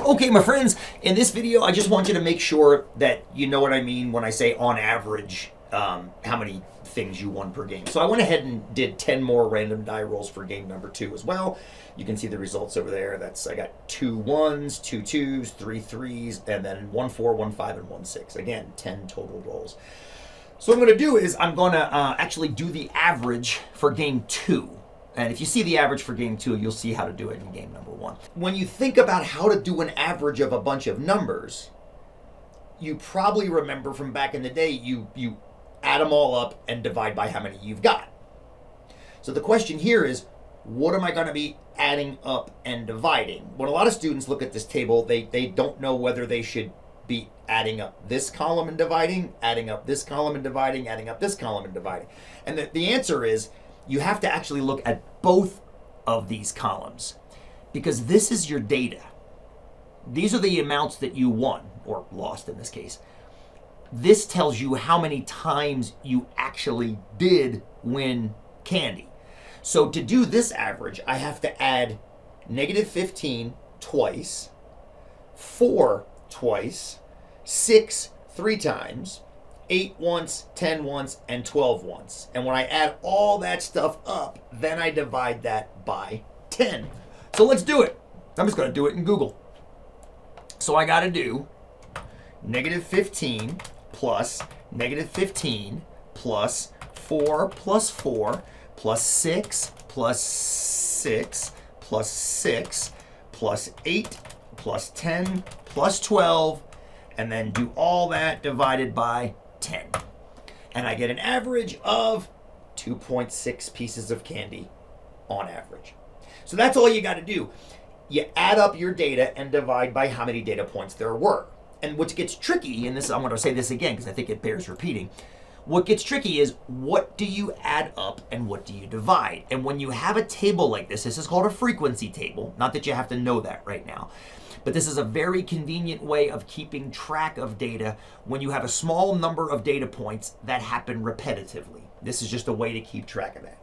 Okay, my friends, in this video, I just want you to make sure that you know what I mean when I say on average, how many things you won per game. So I went ahead and did 10 more random die rolls for game number 2 as well. You can see the results over there. I got 2 1s, 2 2s, 3 3s, and then 1 4, 1 5, and 1 6. Again, 10 total rolls. So what I'm going to do is I'm going to actually do the average for game 2. And if you see the average for game 2, you'll see how to do it in game number 1. When you think about how to do an average of a bunch of numbers, you probably remember from back in the day, you add them all up and divide by how many you've got. So the question here is, what am I going to be adding up and dividing? When a lot of students look at this table, they don't know whether they should be adding up this column and dividing, adding up this column and dividing, adding up this column and dividing. And the answer is, you have to actually look at both of these columns because this is your data. These are the amounts that you won, or lost in this case. This tells you how many times you actually did win candy. So to do this average, I have to add -15 twice, 4 twice, 6 3 times, 8 once, 10 once, and 12 once. And when I add all that stuff up, then I divide that by 10. So let's do it. I'm just going to do it in Google. So I got to do -15 plus -15 plus 4 plus 4 plus 6 plus 6 plus 6 plus 8 plus 10 plus 12, and then do all that divided by 10. And I get an average of 2.6 pieces of candy on average. So that's all you got to do. You add up your data and divide by how many data points there were. And what gets tricky, and this I'm going to say this again because I think it bears repeating, what gets tricky is what do you add up and what do you divide? And when you have a table like this is called a frequency table. Not that you have to know that right now. But this is a very convenient way of keeping track of data when you have a small number of data points that happen repetitively. This is just a way to keep track of that.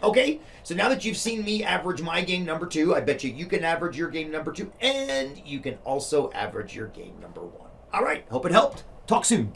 Okay, so now that you've seen me average my game number 2, I bet you can average your game number 2, and you can also average your game number 1. All right, hope it helped. Talk soon.